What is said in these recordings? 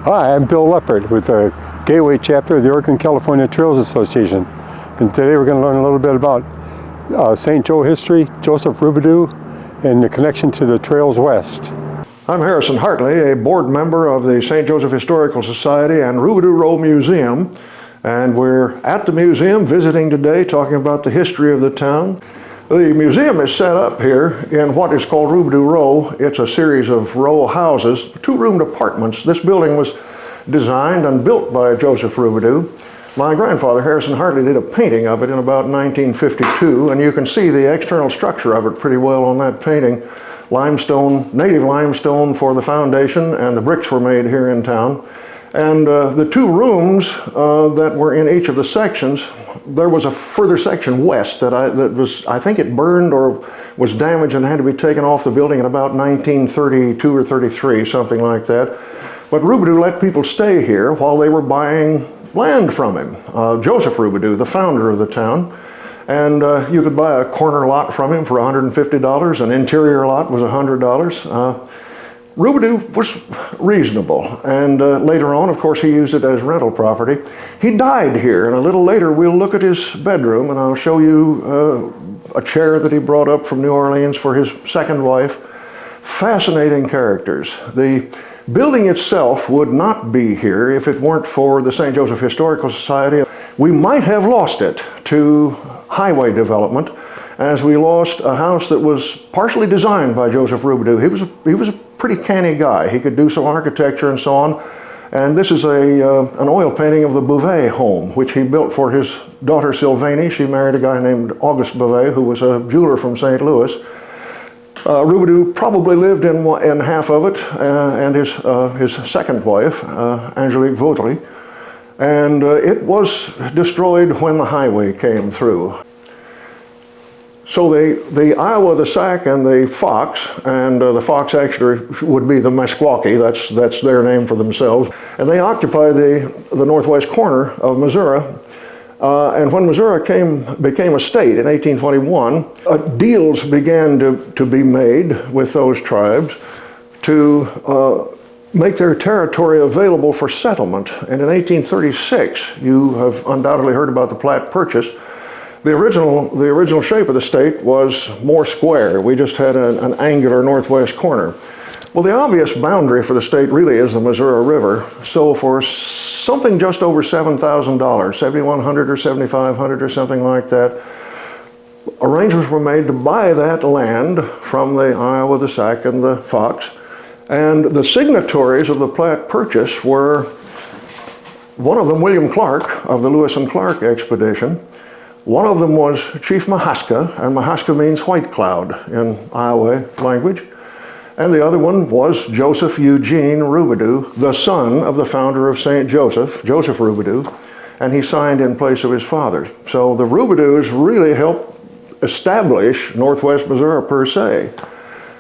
Hi, I'm Bill Leppard with the Gateway Chapter of the Oregon California Trails Association. And today we're going to learn a little bit about St. Joe history, Joseph Robidoux, and the connection to the Trails West. I'm Harrison Hartley, a board member of the St. Joseph Historical Society and Robidoux Row Museum. And we're at the museum visiting today, talking about the history of the town. The museum is set up here in what is called Robidoux Row. It's a series of row houses, two-roomed apartments. This building was designed and built by Joseph Robidoux. My grandfather, Harrison Hartley, did a painting of it in about 1952, and you can see the external structure of it pretty well on that painting. Limestone, native limestone for the foundation, and the bricks were made here in town. And the two rooms that were in each of the sections, there was a further section west that I think it burned or was damaged and had to be taken off the building in about 1932 or 33, something like that. But Robidoux let people stay here while they were buying land from him. Joseph Robidoux, the founder of the town. And you could buy a corner lot from him for $150. An interior lot was $100. Robidoux was reasonable, and later on, of course, he used it as rental property. He died here, and a little later we'll look at his bedroom, and I'll show you a chair that he brought up from New Orleans for his second wife. Fascinating characters. The building itself would not be here if it weren't for the St. Joseph Historical Society. We might have lost it to highway development, as we lost a house that was partially designed by Joseph Robidoux. He was a pretty canny guy. He could do some architecture and so on. And this is an oil painting of the Beauvais home, which he built for his daughter Sylvanie. She married a guy named Auguste Beauvais, who was a jeweler from St. Louis. Robidoux probably lived in half of it, and his second wife, Angelique Vautry. And it was destroyed when the highway came through. So the Iowa, the Sac, and the Fox, and the Fox actually would be the Meskwaki, that's their name for themselves, and they occupy the northwest corner of Missouri. And when Missouri became a state in 1821, deals began to be made with those tribes to make their territory available for settlement. And in 1836, you have undoubtedly heard about the Platte Purchase. The original shape of the state was more square. We just had an angular northwest corner. Well, the obvious boundary for the state really is the Missouri River. So for something just over $7,000, $7,100 or $7,500 or something like that, arrangements were made to buy that land from the Iowa, the Sac, and the Fox. And the signatories of the Platte Purchase were, one of them, William Clark of the Lewis and Clark expedition. One of them was Chief Mahaska, and Mahaska means white cloud in Iowa language. And the other one was Joseph Eugene Robidoux, the son of the founder of St. Joseph, Joseph Robidoux, and he signed in place of his father. So the Robidouxs really helped establish northwest Missouri per se.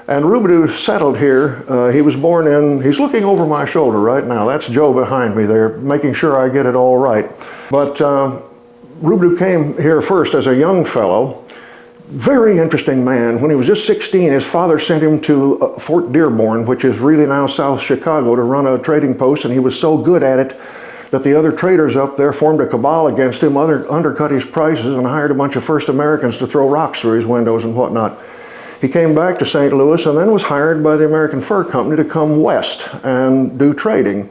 And Robidoux settled here. He was born he's looking over my shoulder right now. That's Joe behind me there, making sure I get it all right. But Robidoux came here first as a young fellow. Very interesting man. When he was just 16, his father sent him to Fort Dearborn, which is really now South Chicago, to run a trading post, and he was so good at it that the other traders up there formed a cabal against him, undercut his prices, and hired a bunch of first Americans to throw rocks through his windows and whatnot. He came back to St. Louis and then was hired by the American Fur Company to come west and do trading.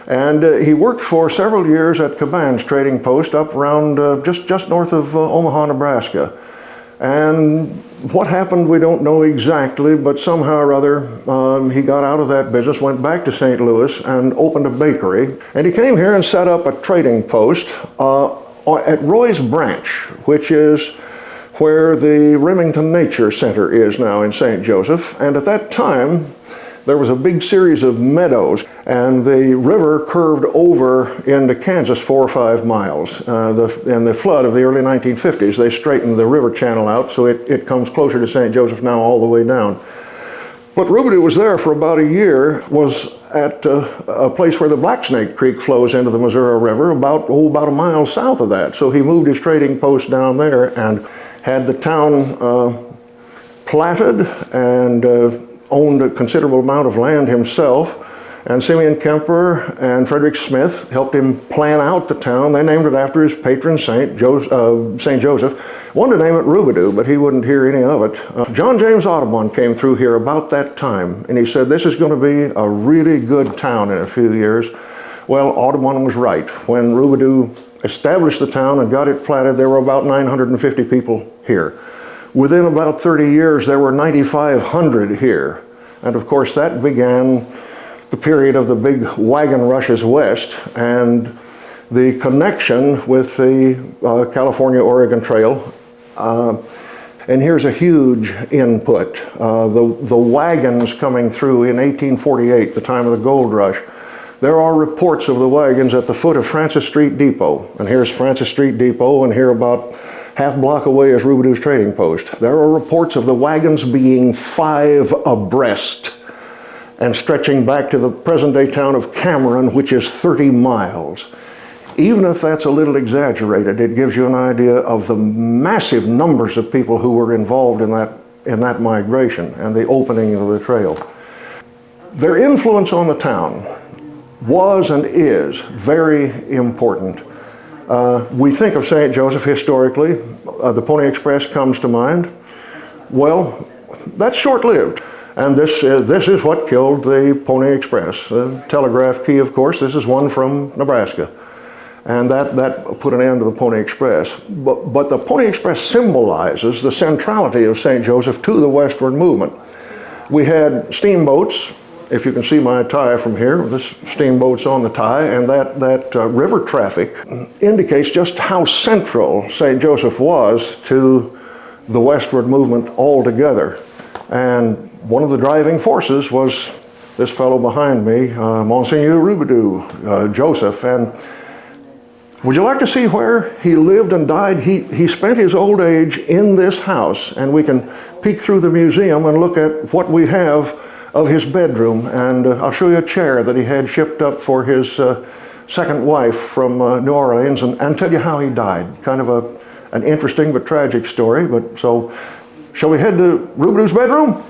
And he worked for several years at Caban's trading post up around just north of Omaha, Nebraska. And what happened, we don't know exactly, but somehow or other, he got out of that business, went back to St. Louis and opened a bakery. And he came here and set up a trading post at Roy's Branch, which is where the Remington Nature Center is now in St. Joseph. And at that time, there was a big series of meadows, and the river curved over into Kansas 4 or 5 miles. In the flood of the early 1950s, they straightened the river channel out, so it comes closer to St. Joseph now all the way down. But Robidoux was there for about a year, was at a place where the Black Snake Creek flows into the Missouri River, about a mile south of that. So he moved his trading post down there and had the town platted and owned a considerable amount of land himself, And Simeon Kemper and Frederick Smith helped him plan out the town. They named it after his patron saint, St. Joseph. Wanted to name it Robidoux, but he wouldn't hear any of it. John James Audubon came through here about that time, and he said, this is going to be a really good town in a few years. Well, Audubon was right. When Robidoux established the town and got it platted, there were about 950 people here. Within about 30 years, there were 9,500 here. And of course, that began the period of the big wagon rushes west and the connection with the California-Oregon Trail. And here's a huge input. The wagons coming through in 1848, the time of the gold rush. There are reports of the wagons at the foot of Francis Street Depot. And here's Francis Street Depot, and here about half block away is Robidoux's trading post. There are reports of the wagons being 5 abreast and stretching back to the present-day town of Cameron, which is 30 miles. Even if that's a little exaggerated, it gives you an idea of the massive numbers of people who were involved in that migration and the opening of the trail. Their influence on the town was and is very important. We think of St. Joseph historically. The Pony Express comes to mind. Well, that's short-lived. And this is what killed the Pony Express. The telegraph key, of course, this is one from Nebraska. And that put an end to the Pony Express. But the Pony Express symbolizes the centrality of St. Joseph to the westward movement. We had steamboats. If you can see my tie from here, this steamboat's on the tie, and that river traffic indicates just how central St. Joseph was to the westward movement altogether. And one of the driving forces was this fellow behind me, Monsignor Robidoux, Joseph. And would you like to see where he lived and died? He spent his old age in this house, and we can peek through the museum and look at what we have of his bedroom. And I'll show you a chair that he had shipped up for his second wife from New Orleans, and tell you how he died. Kind of an interesting but tragic story. But so, shall we head to Robidoux's bedroom?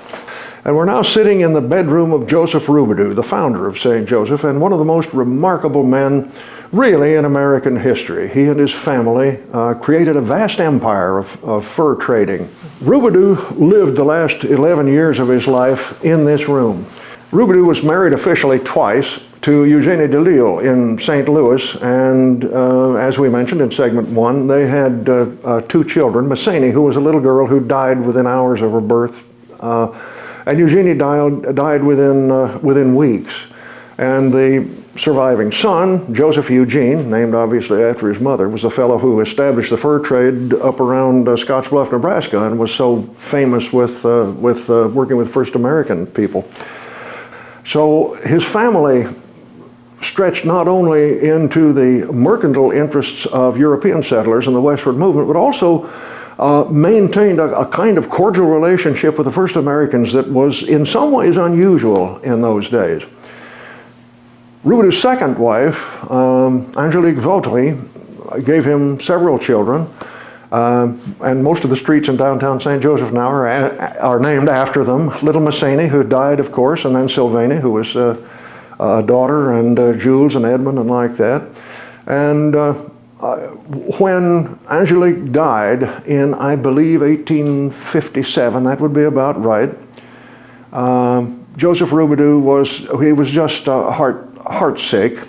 And we're now sitting in the bedroom of Joseph Robidoux, the founder of St. Joseph, and one of the most remarkable men really in American history. He and his family created a vast empire of fur trading. Robidoux lived the last 11 years of his life in this room. Robidoux was married officially twice to Eugenie de Lisle in St. Louis, and as we mentioned in segment 1, they had 2 children, Masseny, who was a little girl who died within hours of her birth, and Eugenie died within weeks. And the surviving son, Joseph Eugene, named obviously after his mother, was the fellow who established the fur trade up around Scottsbluff, Nebraska, and was so famous with working with first American people. So his family stretched not only into the mercantile interests of European settlers in the westward movement, but also maintained a kind of cordial relationship with the first Americans that was in some ways unusual in those days. Robidoux's second wife, Angelique Vautry, gave him several children, and most of the streets in downtown St. Joseph now are named after them. Little Masseny, who died, of course, and then Sylvanie, who was a daughter, and Jules and Edmund and like that. And when Angelique died in, I believe, 1857, that would be about right, Joseph Robidoux was just heartsick.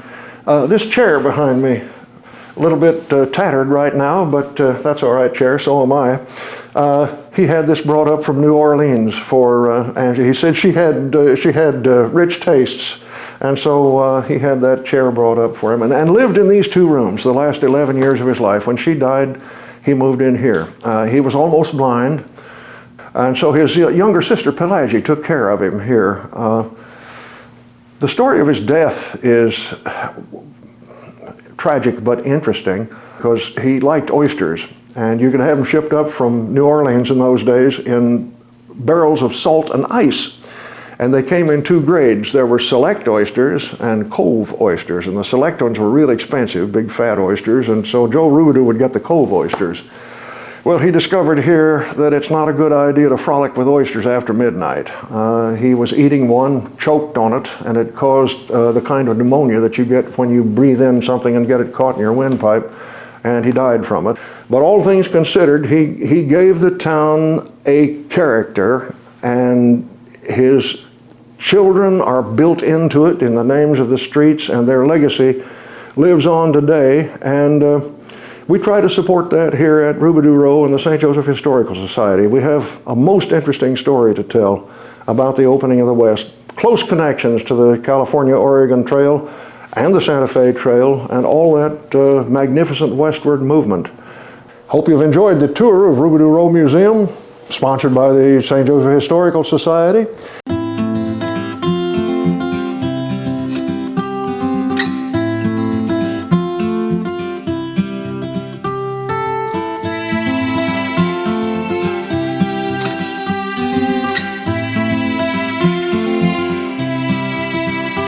This chair behind me, a little bit tattered right now, but that's all right, chair, so am I. He had this brought up from New Orleans for Angie. He said she had rich tastes, and so he had that chair brought up for him, and lived in these 2 rooms the last 11 years of his life. When she died, he moved in here. He was almost blind, and so his younger sister, Pelagie, took care of him here. The story of his death is tragic but interesting, because he liked oysters, and you could have them shipped up from New Orleans in those days in barrels of salt and ice. And they came in 2 grades. There were select oysters and cove oysters, and the select ones were really expensive, big fat oysters, and so Joe Robidoux would get the cove oysters. Well, he discovered here that it's not a good idea to frolic with oysters after midnight. He was eating one, choked on it, and it caused the kind of pneumonia that you get when you breathe in something and get it caught in your windpipe, and he died from it. But all things considered, he gave the town a character, and his children are built into it in the names of the streets, and their legacy lives on today. And we try to support that here at Robidoux Row and the St. Joseph Historical Society. We have a most interesting story to tell about the opening of the West. Close connections to the California-Oregon Trail and the Santa Fe Trail and all that magnificent westward movement. Hope you've enjoyed the tour of Robidoux Row Museum, sponsored by the St. Joseph Historical Society.